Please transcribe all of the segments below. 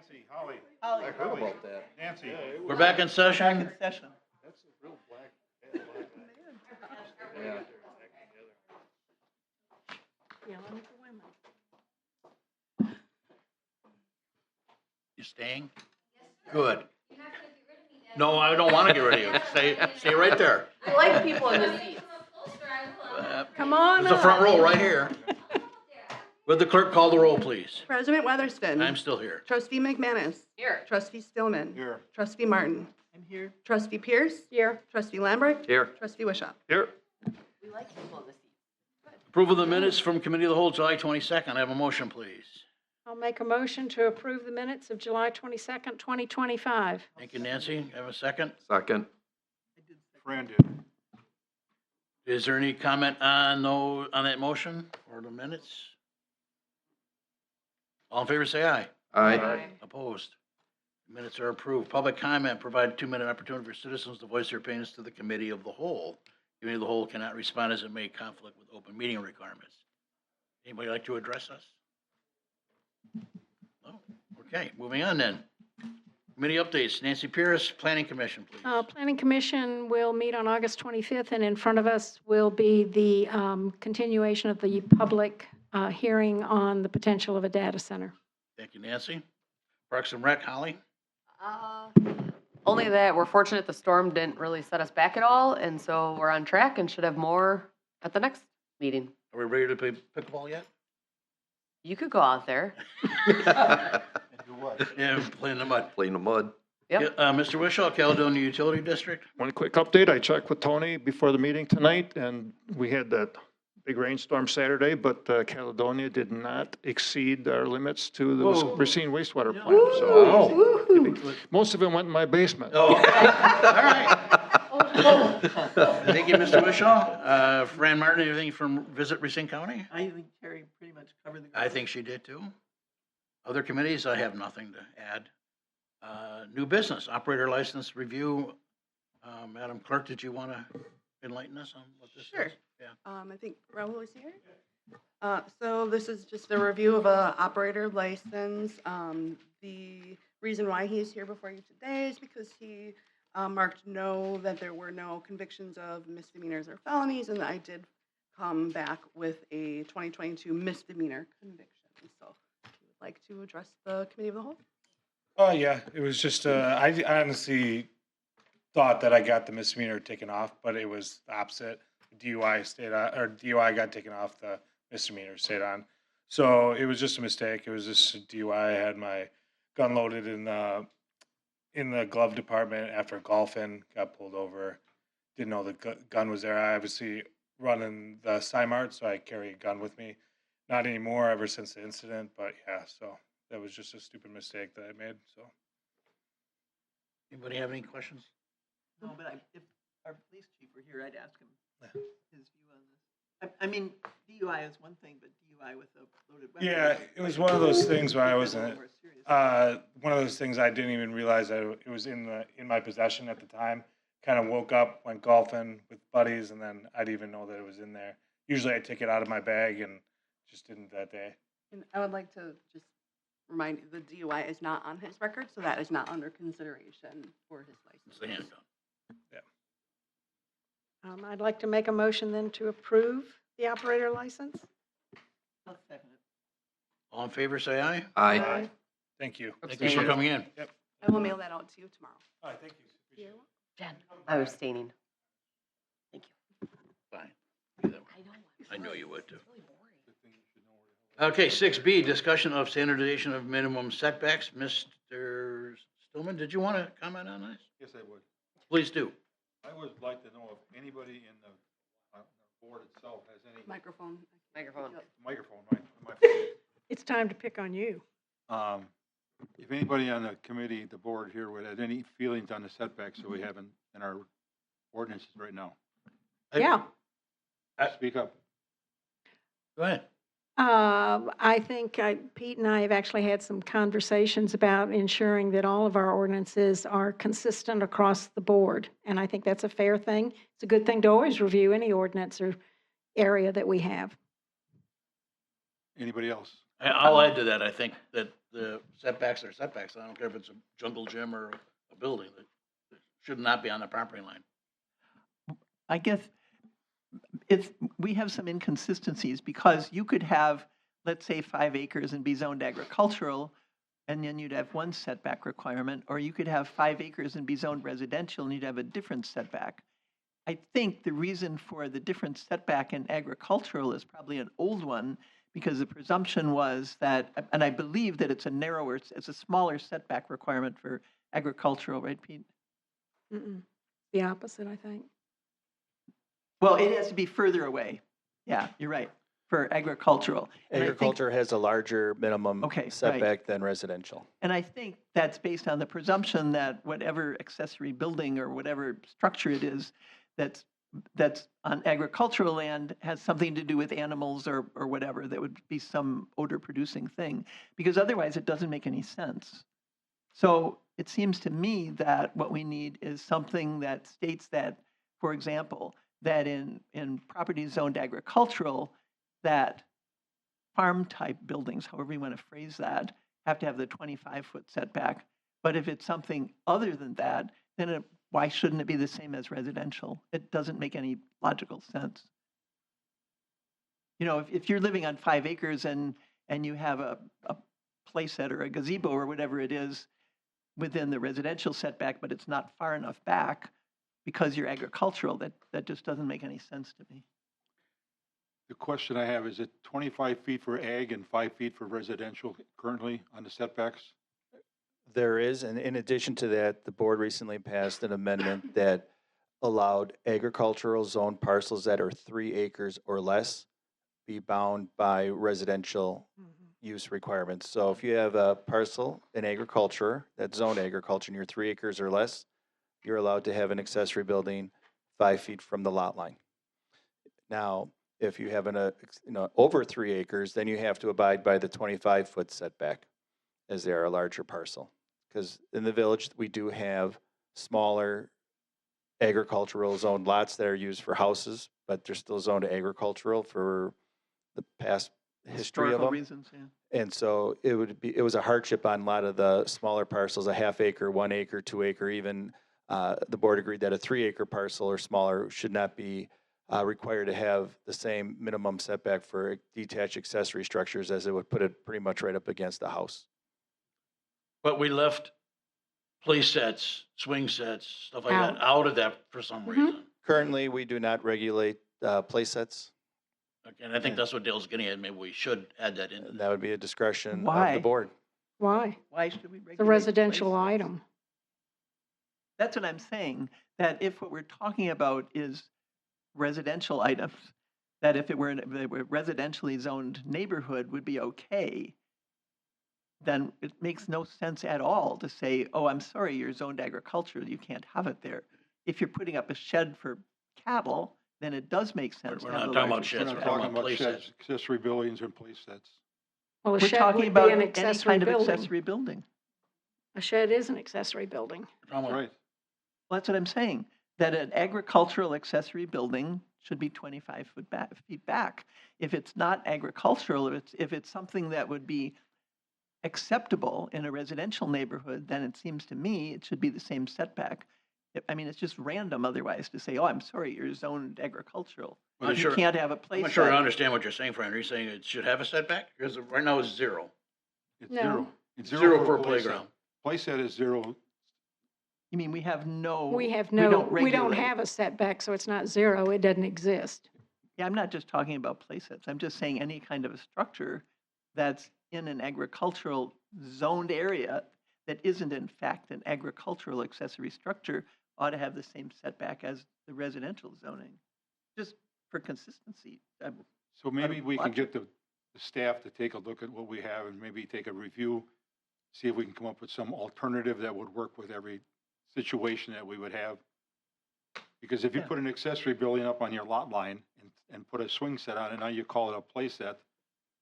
Nancy, Holly. Holly. I heard about that. Nancy. We're back in session. Back in session. That's a real black. Yeah. You staying? Good. No, I don't want to get rid of you. Stay right there. I like people in the seats. Come on There's a front up. row right here. Would the clerk call the roll, please? President Weatherston. I'm still here. Trustee McManus. Here. Trustee Stillman. Here. Trustee Martin. I'm here. Trustee Pierce. Here. Trustee Lambrecht. Here. Trustee Wishaw. Here. We like people in the seats. Approval of the minutes from Committee of the Whole, July 22nd. I have a motion, please. I'll make a motion to approve the minutes of July 22nd, 2025. Thank you, Nancy. Have a second? Second. Fran did. Is there any comment on that motion or the minutes? All in favor, say aye. Aye. Opposed? Minutes are approved. Public comment, provide a 2-minute opportunity for citizens to voice their opinions to the Committee of the Whole. Committee of the Whole cannot respond as it may conflict with open meeting requirements. Anybody like to address us? No? Okay, moving on then. Committee updates. Nancy Pierce, Planning Commission, please. Planning Commission will meet on August 25th, and in front of us will be the continuation of the public hearing on the potential of a data center. Thank you, Nancy. Parks and Rec, Holly? Only that we're fortunate the storm didn't really set us back at all, and so we're on track and should have more at the next meeting. Are we ready to play pickleball yet? You could go out there. Do what? Yeah, play in the mud. Play in the mud. Yep. Mr. Wishaw, Caledonia Utility District? One quick update, I checked with Tony before the meeting tonight, and we had that big rainstorm Saturday, but Caledonia did not exceed our limits to the Whoa. Racine wastewater plant, so most of it went in my basement. Oh, all right. Thank you, Mr. Wishaw. Fran Martin, anything from Visit Racine County? I think Terry pretty much covered the. I think she did too. Other committees, I have nothing to add. New business, operator license review. Madam Clerk, did you want to enlighten us on what this is? Sure. Yeah. I think Raul is here. So this is just a review of a operator license. The reason why he's here before you today is because he marked no, that there were no convictions of misdemeanors or felonies, and I did come back with a 2022 misdemeanor conviction. So if you would like to address the Committee of the Whole? Oh, yeah, it was just, I honestly thought that I got the misdemeanor taken off, but it was the opposite. DUI stayed on, or DUI got taken off, the misdemeanor stayed on. So it was just a mistake. It was just a DUI. I had my gun loaded in the glove department after golfing, got pulled over. Didn't know the gun was there. I obviously running the Cymart, so I carry a gun with me. Not anymore ever since the incident, but yeah, so that was just a stupid mistake that I made, so. Anybody have any questions? No, but if our police chief were here, I'd ask him his view on this. I mean, DUI is one thing, but DUI with a loaded weapon. Yeah, it was one of those things where I wasn't, More serious. one of those things I didn't even realize that it was in my possession at the time. Kind of woke up, went golfing with buddies, and then I didn't even know that it was in there. Usually I take it out of my bag and just didn't that day. And I would like to just remind you, the DUI is not on his record, so that is not under consideration for his It's the license. handgun. I'd like to make a motion then to approve the operator license. I'll second it. All in favor, say aye. Aye. Thank you. Thank you for coming in. I will mail that out to you tomorrow. All right, thank you. Appreciate it. Jen, I was abstaining. Thank you. Fine. Do that one. I know. I know you would too. It's really boring. Okay, 6B, discussion of standardization of minimum setbacks. Mr. Stillman, did you want to comment on this? Yes, I would. Please do. I would like to know if anybody in the board itself has any Microphone. Microphone. microphone, my phone. It's time to pick on you. If anybody on the committee, the board here would have any feelings on the setbacks that we have in our ordinances right now, Yeah. speak up. Go ahead. I think Pete and I have actually had some conversations about ensuring that all of our ordinances are consistent across the board. And I think that's a fair thing. It's a good thing to always review any ordinance or area that we have. Anybody else? I'll add to that. I think that the setbacks are setbacks. I don't care if it's a jungle gym or a building. It should not be on the property line. I guess we have some inconsistencies because you could have, let's say, 5 acres and be zoned agricultural, and then you'd have one setback requirement, or you could have 5 acres and be zoned residential and you'd have a different setback. I think the reason for the different setback in agricultural is probably an old one, because the presumption was that, and I believe that it's a smaller setback requirement for agricultural, right, Pete? Mm-mm. The opposite, I think. Well, it has to be further away. Yeah, you're right, for agricultural. And I think- Agriculture has a larger minimum Okay, right. setback than residential. And I think that's based on the presumption that whatever accessory building or whatever structure it is that's on agricultural land has something to do with animals or whatever. That would be some odor producing thing, because otherwise it doesn't make any sense. So it seems to me that what we need is something that states that, for example, that in properties zoned agricultural, that farm type buildings, however you want to phrase that, have to have the 25-foot setback. But if it's something other than that, then why shouldn't it be the same as residential? It doesn't make any logical sense. You know, if you're living on 5 acres and you have a playset or a gazebo or whatever it is within the residential setback, but it's not far enough back because you're agricultural, that just doesn't make any sense to me. The question I have, is it 25 feet for ag and 5 feet for residential currently on the setbacks? There is, and in addition to that, the board recently passed an amendment that allowed agricultural zone parcels that are 3 acres or less be bound by residential use requirements. So if you have a parcel in agriculture, that's zoned agriculture, and you're 3 acres or less, you're allowed to have an accessory building 5 feet from the lot line. Now, if you have over 3 acres, then you have to abide by the 25-foot setback, as they are a larger parcel. Because in the village, we do have smaller agricultural zoned lots that are used for houses, but they're still zoned agricultural for the past history of Historical them. reasons, yeah. And so it was a hardship on a lot of the smaller parcels, a half acre, 1 acre, 2 acre, even the board agreed that a 3 acre parcel or smaller should not be required to have the same minimum setback for detached accessory structures, as it would put it pretty much right up against the house. But we left play sets, swing sets, stuff like that out of that for some reason. Currently, we do not regulate play sets. Okay, and I think that's what Dale's getting at. Maybe we should add that in. That would be a discretion of Why? the board. Why? Why should we regulate? It's a residential places? item. That's what I'm saying, that if what we're talking about is residential items, that if it were a residentially zoned neighborhood would be okay, then it makes no sense at all to say, oh, I'm sorry, you're zoned agriculture, you can't have it there. If you're putting up a shed for cattle, then it does make sense. We're to have not a talking about larger sheds, We're we're not setback. talking talking about about play sheds, sets. accessory buildings and play sets. Well, a We're shed talking would about be an any accessory kind of building. accessory building. A shed is an accessory building. Right. Well, that's what I'm saying, that an agricultural accessory building should be 25 feet back. If it's not agricultural, if it's something that would be acceptable in a residential neighborhood, then it seems to me it should be the same setback. I mean, it's just random otherwise to say, oh, I'm sorry, you're zoned agricultural. I'm You sure- can't have a I'm place. not sure I understand what you're saying, Fran. Are you saying it should have a setback? Because right now it's 0. It's No. zero. It's Zero for a play set. playground. Play set is 0. You mean we have no? We have we no, don't we don't regulate. have a setback, so it's not 0. It doesn't exist. Yeah, I'm not just talking about play sets. I'm just saying any kind of a structure that's in an agricultural zoned area that isn't in fact an agricultural accessory structure ought to have the same setback as the residential zoning, just for consistency. So maybe we can logic. get the staff to take a look at what we have and maybe take a review, see if we can come up with some alternative that would work with every situation that we would have. Because if you Yeah. put an accessory building up on your lot line and put a swing set on it, now you call it a play set,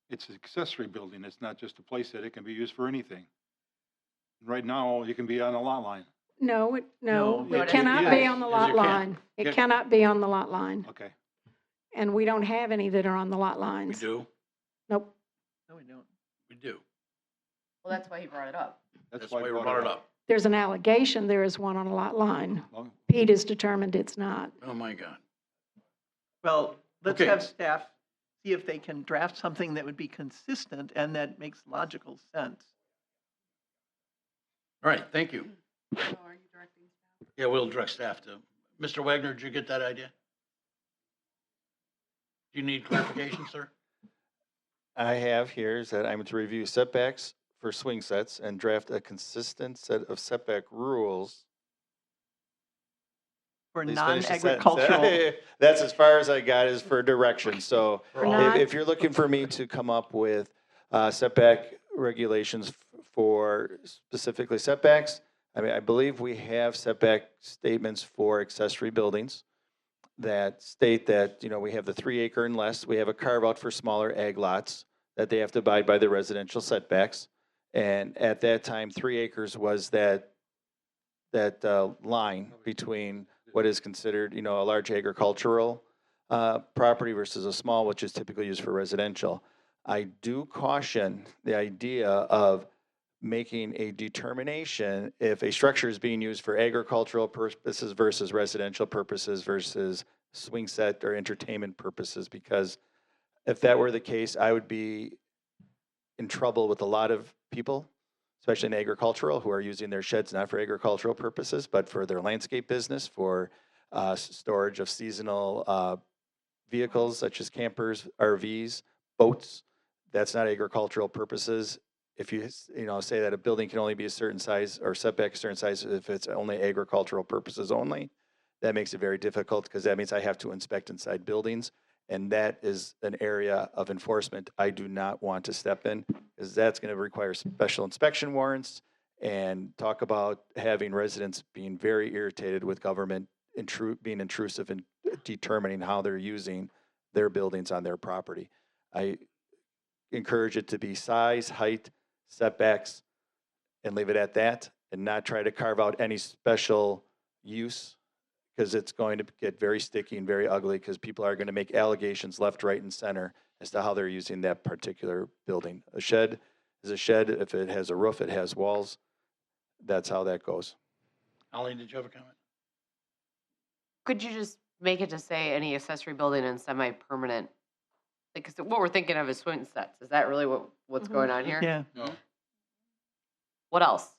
it's an accessory building. It's not just a play set. It can be used for anything. Right now, you can be on a lot line. No, No, it it cannot is. be on the Yes, lot it can. line. It Yeah. cannot be on the lot line. Okay. And we don't have any that are on the lot We lines. do. Nope. No, we don't. We do. Well, that's why he brought it up. That's why we brought it up. There's an allegation there is one on a lot line. Well, Pete has determined it's not. Oh, my God. Well, let's Okay. have staff see if they can draft something that would be consistent and that makes logical sense. All right, thank you. So are you directing staff? Yeah, we'll direct staff to. Mr. Wagner, did you get that idea? Do you need clarification, sir? I have here is that I'm to review setbacks for swing sets and draft a consistent set of setback rules. For Please finish the sentence. non-agricultural, That's as far as I got is for direction. So For all- if, not- if you're looking for me to come up with setback regulations for specifically setbacks, I mean, I believe we have setback statements for accessory buildings that state that, you know, we have the 3 acre and less. We have a carve out for smaller ag lots that they have to abide by the residential setbacks. And at that time, 3 acres was that line between what is considered, you know, a large agricultural property versus a small, which is typically used for residential. I do caution the idea of making a determination if a structure is being used for agricultural purposes versus residential purposes versus swing set or entertainment purposes, because if that were the case, I would be in trouble with a lot of people, especially in agricultural, who are using their sheds not for agricultural purposes, but for their landscape business, for storage of seasonal vehicles such as campers, RVs, boats. That's not agricultural purposes. If you say that a building can only be a certain size or setback a certain size if it's only agricultural purposes only, that makes it very difficult because that means I have to inspect inside buildings. And that is an area of enforcement I do not want to step in, because that's going to require special inspection warrants and talk about having residents being very irritated with government being intrusive and determining how they're using their buildings on their property. I encourage it to be size, height, setbacks, and leave it at that, and not try to carve out any special use, because it's going to get very sticky and very ugly, because people are going to make allegations left, right, and center as to how they're using that particular building. A shed is a shed. If it has a roof, it has walls. That's how that goes. Holly, did you have a comment? Could you just make it to say any accessory building and semi-permanent? Because what we're thinking of is swing sets. Is that really what's Mhm. going on here? yeah. No. What else?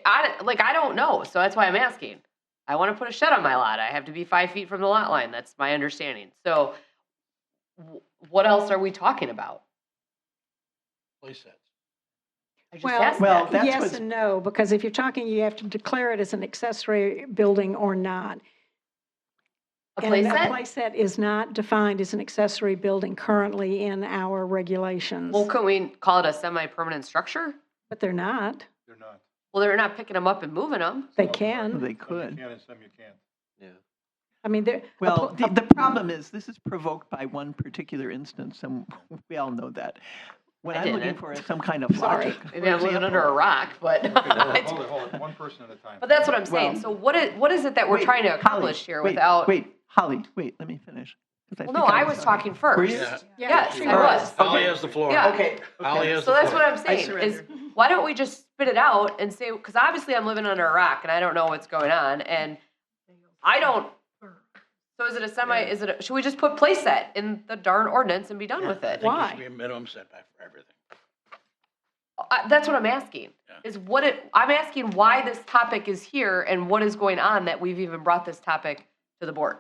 I don't know, so that's why I'm asking. I want to put a shed on my lot. I have to be 5 feet from the lot line. That's my understanding. So what else are we talking about? Play sets. I just Well, asked Well, that. that's yes what's- and no, because if you're talking, you have to declare it as an accessory building or not. A play And a set? play set is not defined as an accessory building currently in our regulations, Well, couldn't we call it a semi-permanent structure? but they're not. they're not. Well, they're not picking them up and moving them. They Some are. can. They Some you could. can and some you can't. I mean, they're. Well, the problem is, this is provoked by one particular instance, and we all know that. When I I'm looking didn't. for some kind of Sorry. logic. Maybe I'm living under a rock, but. Hold it, one person at a time. But that's what I'm saying. Well- So what is it that we're Wait, trying to Holly, accomplish here wait, without? Wait, Holly, wait, let me finish. 'cause Well, no, think I was talking Were first. you? Yeah. Yes, she I was. Holly has the floor. Yeah. Okay. Holly has So the that's floor. what I'm saying, is surrender. why don't we just spit it out and say, because obviously I'm living under a rock and I don't know what's going on, and I don't, so is it a should we just put place set in the darn ordinance and be done with I it? think there Why? should be a minimum setback for everything. That's what I'm asking, Yeah. is I'm asking why this topic is here and what is going on that we've even brought this topic to the board.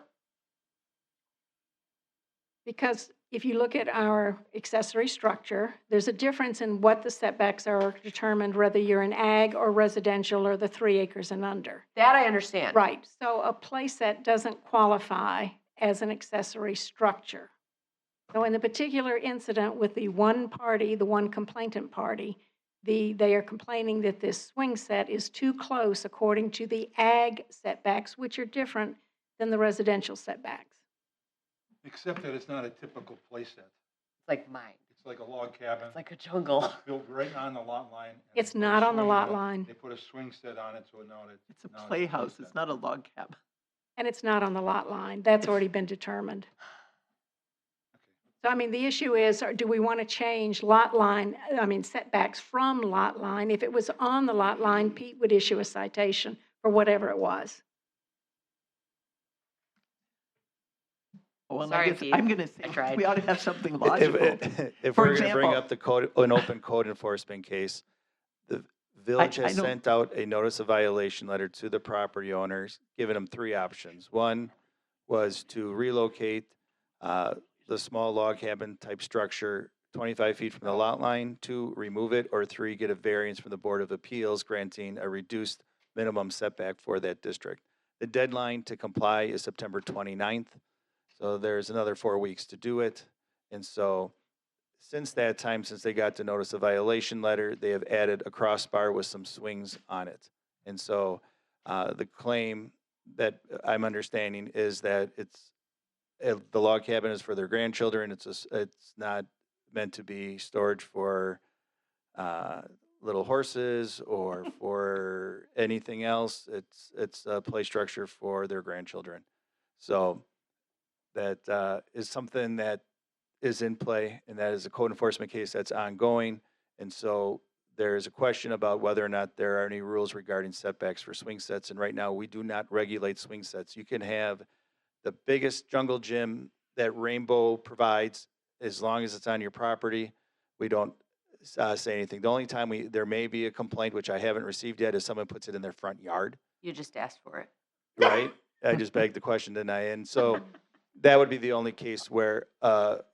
Because if you look at our accessory structure, there's a difference in what the setbacks are determined, whether you're in ag or residential or the 3 acres and under. That I understand. Right, so a playset doesn't qualify as an accessory structure. So in the particular incident with the one party, the one complainant party, they are complaining that this swing set is too close according to the ag setbacks, which are different than the residential setbacks. Except that it's not a typical place set. It's like mine. It's like a log cabin. It's like a jungle. Built right on the lot line. and It's they put a not on the swing lot in it. line. They put a swing set on it, so now It's a now a playhouse, play it's set. not a log cabin. And it's not on the lot line. That's already been determined. So, I mean, the issue is, do we want to change lot line, setbacks from lot line? If it was on the lot line, Pete would issue a citation for whatever it was. Well, and Sorry, I guess Pete. I'm going to I say tried. we ought to have something If, logical. if For we're going to bring example- up the code, an open code enforcement case, the village I has don't- sent out a notice of violation letter to the property owners, giving them 3 options. One was to relocate the small log cabin type structure 25 feet from the lot line, 2, remove it, or 3, get a variance from the Board of Appeals granting a reduced minimum setback for that district. The deadline to comply is September 29th, so there's another 4 weeks to do it. And so since that time, since they got the notice of violation letter, they have added a crossbar with some swings on it. And so the claim that I'm understanding is that the log cabin is for their grandchildren. It's not meant to be storage for little horses or for anything else. It's a play structure for their grandchildren. So that is something that is in play, and that is a code enforcement case that's ongoing. And so there is a question about whether or not there are any rules regarding setbacks for swing sets. And right now, we do not regulate swing sets. You can have the biggest jungle gym that Rainbow provides, as long as it's on your property. We don't say anything. The only time there may be a complaint, which I haven't received yet, is someone puts it in their front yard, You just asked for it. right? I just begged the question, didn't I? And so that would be the only case where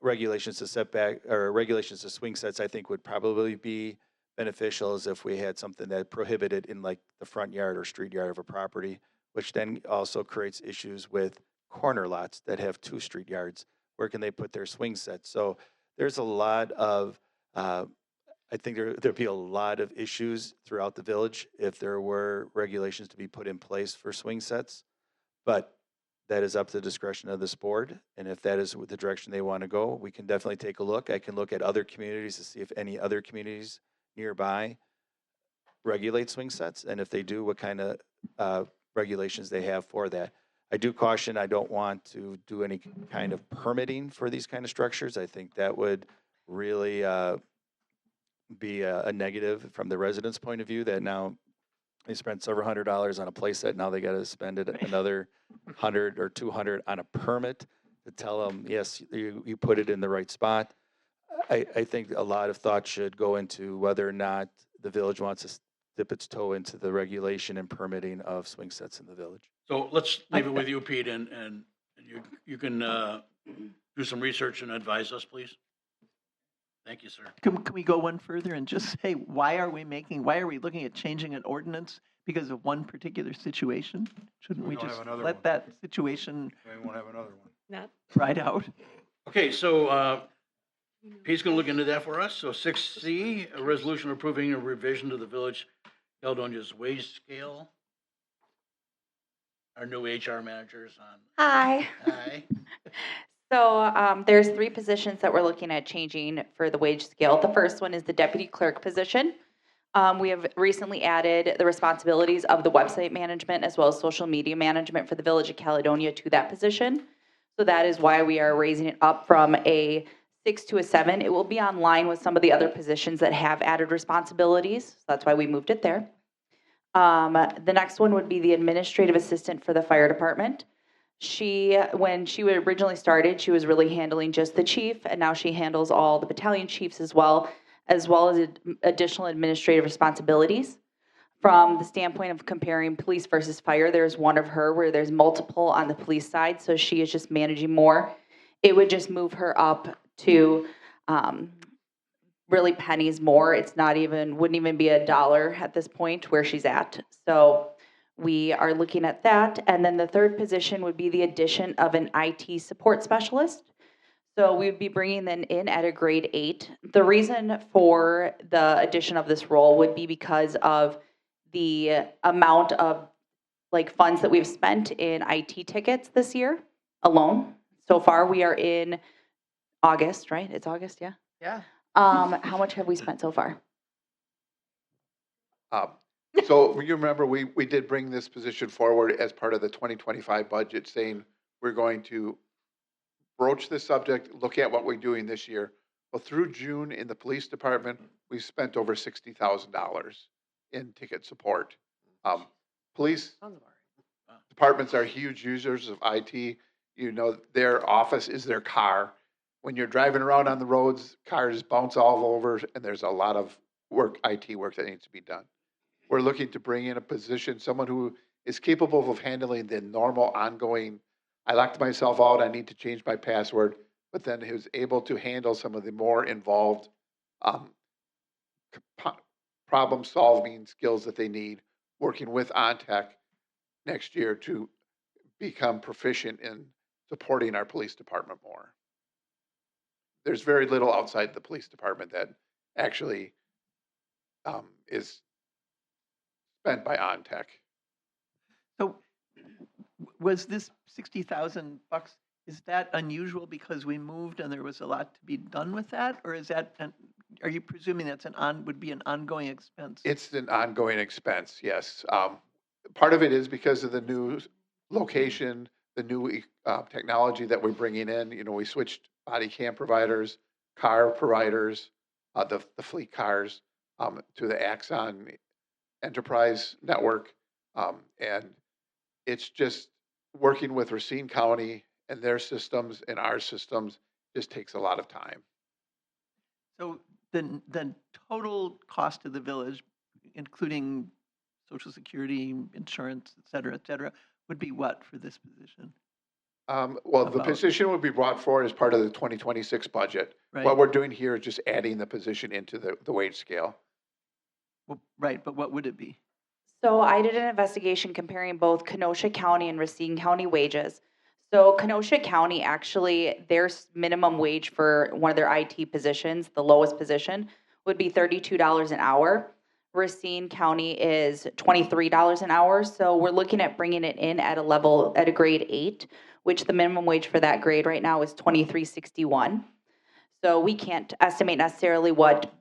regulations to setback or regulations to swing sets, I think, would probably be beneficial, as if we had something that prohibited in like the front yard or street yard of a property, which then also creates issues with corner lots that have 2 street yards. Where can they put their swing sets? So there's a lot of, I think there'd be a lot of issues throughout the village if there were regulations to be put in place for swing sets. But that is up to the discretion of this board. And if that is the direction they want to go, we can definitely take a look. I can look at other communities to see if any other communities nearby regulate swing sets. And if they do, what kind of regulations they have for that. I do caution, I don't want to do any kind of permitting for these kind of structures. I think that would really be a negative from the residents' point of view, that now they spent several $100s on a play set. Now they got to spend another 100 or 200 on a permit to tell them, yes, you put it in the right spot. I think a lot of thought should go into whether or not the village wants to dip its toe into the regulation and permitting of swing sets in the village. So let's leave it with you, Pete, and you can do some research and advise us, please. Thank you, sir. Can we go one further and just say, why are we looking at changing an ordinance because of one particular situation? Shouldn't We we don't just have another let one. that situation We won't have another one. Not ride out? Okay, so Pete's going to look into that for us. So 6C, a resolution approving a revision to the Village Caledonia's wage scale. Our new HR manager's on. Hi. Hi. So there's 3 positions that we're looking at changing for the wage scale. The first one is the deputy clerk position. We have recently added the responsibilities of the website management as well as social media management for the Village of Caledonia to that position. So that is why we are raising it up from a 6 to a 7. It will be on line with some of the other positions that have added responsibilities. So that's why we moved it there. The next one would be the administrative assistant for the fire department. When she originally started, she was really handling just the chief, and now she handles all the battalion chiefs as well as additional administrative responsibilities. From the standpoint of comparing police versus fire, there's one of her where there's multiple on the police side, so she is just managing more. It would just move her up to really pennies more. It's wouldn't even be $1 at this point where she's at. So we are looking at that. And then the third position would be the addition of an IT support specialist. So we would be bringing them in at a grade 8. The reason for the addition of this role would be because of the amount of funds that we've spent in IT tickets this year alone. So far, we are in August, right? It's August, yeah? Yeah. How much have we spent so far? So you remember, we did bring this position forward as part of the 2025 budget, saying we're going to broach this subject, look at what we're doing this year. Well, through June in the police department, we spent over $60,000 in ticket support. Police Sounds about right. departments are huge users of IT. You know, their office is their car. When you're driving around on the roads, cars bounce all over, and there's a lot of work, IT work that needs to be done. We're looking to bring in a position, someone who is capable of handling the normal ongoing, I locked myself out, I need to change my password, but then who's able to handle some of the more involved problem-solving skills that they need, working with OnTech next year to become proficient in supporting our police department more. There's very little outside the police department that actually is spent by OnTech. So was this $60,000, is that unusual because we moved and there was a lot to be done with that? Or is that, are you presuming that's would be an ongoing expense? It's an ongoing expense, yes. Part of it is because of the new location, the new technology that we're bringing in. You know, we switched body cam providers, car providers, the fleet cars to the Axon Enterprise Network. And it's just working with Racine County and their systems and our systems just takes a lot of time. So the total cost of the village, including Social Security, insurance, et cetera, would be what for this position? Well, the About- position would be brought forward as part of the 2026 budget. Right. What we're doing here is just adding the position into the wage scale. Well, right, but what would it be? So I did an investigation comparing both Kenosha County and Racine County wages. So Kenosha County, actually, their minimum wage for one of their IT positions, the lowest position, would be $32 an hour. Racine County is $23 an hour. So we're looking at bringing it in at a grade 8, which the minimum wage for that grade right now is $23.61. So we can't estimate necessarily what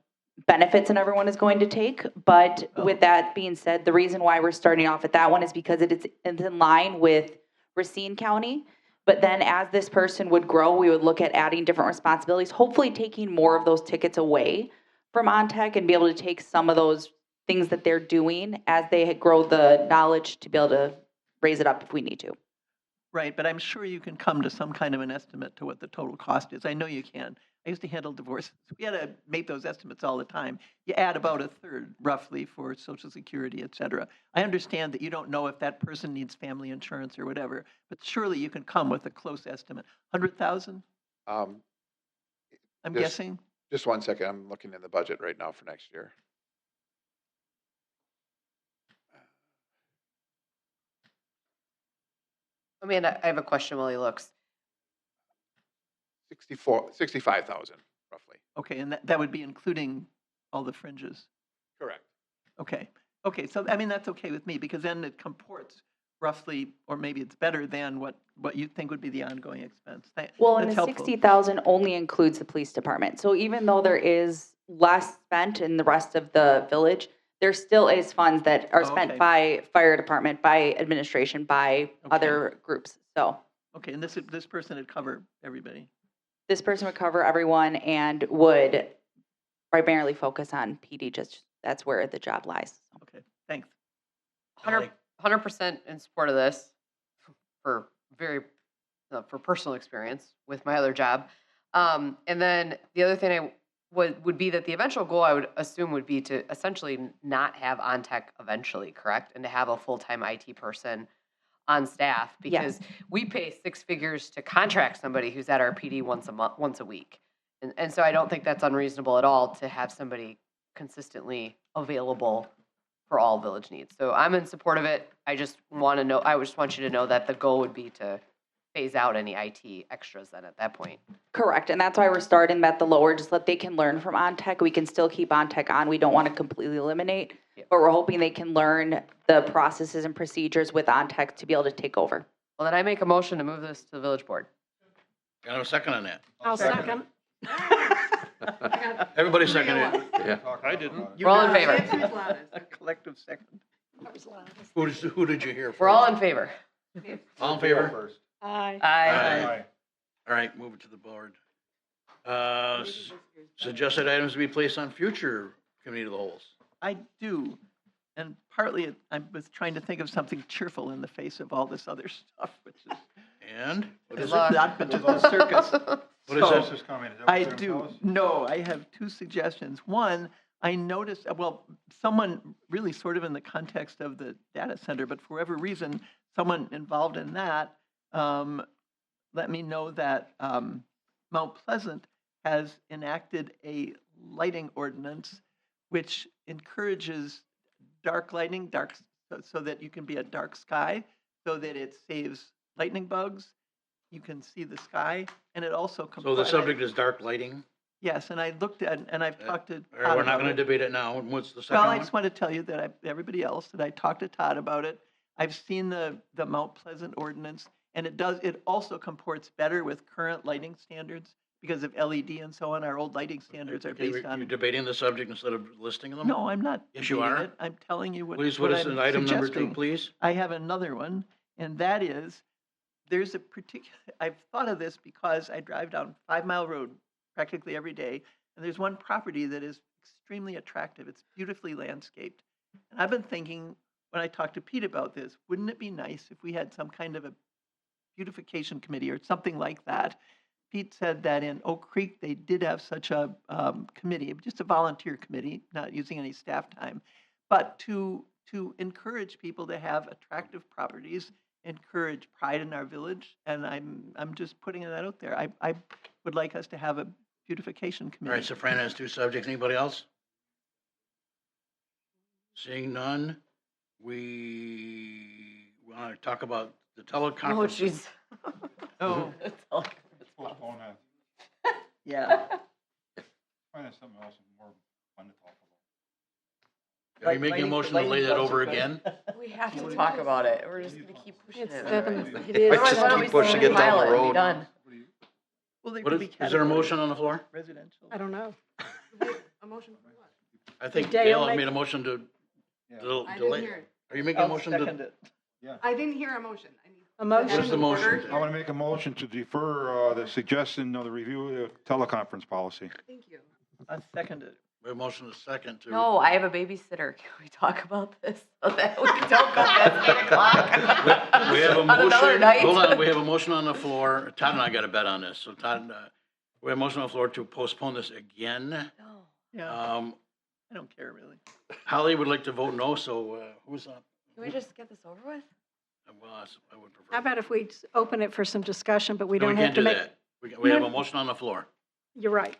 benefits and everyone is going to take. But with that being said, the reason why we're starting off at that one is because it's in line with Racine County. But then as this person would grow, we would look at adding different responsibilities, hopefully taking more of those tickets away from OnTech and be able to take some of those things that they're doing as they grow the knowledge to be able to raise it up if we need to. Right, but I'm sure you can come to some kind of an estimate to what the total cost is. I know you can. I used to handle divorces. We had to make those estimates all the time. You add about a third, roughly, for Social Security, et cetera. I understand that you don't know if that person needs family insurance or whatever, but surely you can come with a close estimate. 100,000, I'm Just- guessing? Just one second, I'm looking in the budget right now for next year. I mean, I have a question while he looks. 65,000 roughly. Okay, and that would be including all the fringes. Correct. Okay, so I mean, that's okay with me because then it comports roughly, or maybe it's better than what you think would be the ongoing expense. Well, and That's the helpful. 60,000 only includes the police department. So even though there is less spent in the rest of the village, there still is funds that are Oh, spent okay. by fire department, by administration, by other groups. So Okay, and this person would cover everybody. this person would cover everyone and would primarily focus on PD, just that's where the job lies. Okay, thanks. 100% in support of this for for personal experience with my other job. And then the other thing would be that the eventual goal I would assume would be to essentially not have OnTech eventually, correct? And to have a full-time IT person on staff because we pay 6 figures to contract somebody who's at our PD once a week. And so I don't think that's unreasonable at all to have somebody consistently available for all village needs. So I'm in support of it. I just want you to know that the goal would be to phase out any IT extras then at that point. Correct, and that's why we're starting them at the lower, just that they can learn from OnTech. We can still keep OnTech on. We don't want to completely eliminate, Yep. but we're hoping they can learn the processes and procedures with OnTech to be able to take over. Well, then I make a motion to move this to the village board. Got a second on that? I'll second. Everybody seconded it. Yeah. I didn't. We're all in favor. A collective second. Who did you hear first? We're all in favor. All in favor? Aye. Aye. All right, move it to the board. Suggested items to be placed on future committee of the holes. I do. And partly I was trying to think of something cheerful in the face of all this other stuff, which is And what Good is luck. it? not but just a circus. What is So, that? This is coming. Is that what I you're gonna tell do. us? No, I have two suggestions. One, I noticed, well, someone really sort of in the context of the data center, but for whatever reason, someone involved in that let me know that Mount Pleasant has enacted a lighting ordinance which encourages dark lighting, so that you can be a dark sky, so that it saves lightning bugs. You can see the sky, and it also So the subject is dark lighting. Yes, and I looked at, and I've talked to All Todd right, we're not about going it. to debate it now. What's the second Well, I one? just want to tell you that everybody else, that I talked to Todd about it. I've seen the Mount Pleasant ordinance, and it also comports better with current lighting standards because of LED and so on. Our old lighting standards are Okay, based you're on. debating the subject instead of listing them? No, I'm not. Yes, you debating are. it. I'm telling you what. Please, what is I'm an item number 2, suggesting. please? I have another one, and that is, there's a particular, I've thought of this because I drive down 5 Mile Road practically every day, and there's one property that is extremely attractive. It's beautifully landscaped. And I've been thinking, when I talked to Pete about this, wouldn't it be nice if we had some kind of a beautification committee or something like that? Pete said that in Oak Creek, they did have such a committee, just a volunteer committee, not using any staff time, but to encourage people to have attractive properties, encourage pride in our village, and I'm just putting that out there. I would like us to have a beautification All committee. right, so Fran has 2 subjects. Anybody else? Seeing none, we want to talk about the Oh, teleconference. jeez. Oh, Postpone that. yeah. Find out something else more fun to talk about. Are you making a motion to lay that over again? We have to talk about it. We're just gonna keep pushing It's it. it is. Otherwise, why don't we keep pushing just it down the file and be road. done? Well, they What could be is there a categorized motion on the floor? residential. I don't know. A motion for what? I think Dale Dale make- made a motion to Yeah. I didn't delay. hear it. Are you making a I'll motion second to? it. I didn't hear a motion. I need. A motion? What's the motion? I want to make a motion to defer the suggestion of the review of the teleconference policy. Thank you. I second it. We have a motion to second to. No, I have a babysitter. Can we talk about this so that we don't go past 8 o'clock? We have a On another motion, night? hold on, we have a motion on the floor. Todd and I got a bet on this. So Todd, we have a motion on the floor to postpone this again. No. Yeah, Um, I don't care really. Holly would like to vote no, so who's on? Can we just get this over with? Well, I would prefer. How about if we open it for some discussion, but we No, don't we have can't to do make. that. We have a motion on the floor. You're right.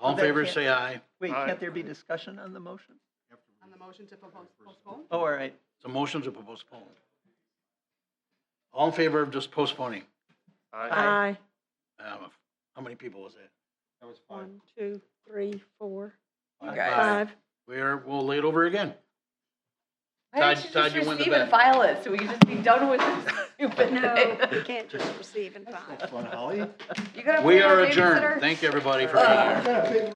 All in Well, that favor, can't- say aye. Wait, Aye. can't there be discussion on the motion? On the motion to postpone? Oh, all right. It's a motion to postpone. All in favor of just postponing? Aye. How many people was that? That was fine. 1, 2, 3, 4, You guys. 5. We'll lay it over again. Why Todd- don't you Todd, just you win the receive and bet. file it so we can just be done with this stupid No, thing? you can't just receive and file. You gonna We pay our are adjourned. babysitter? Thank you, everybody, for being here.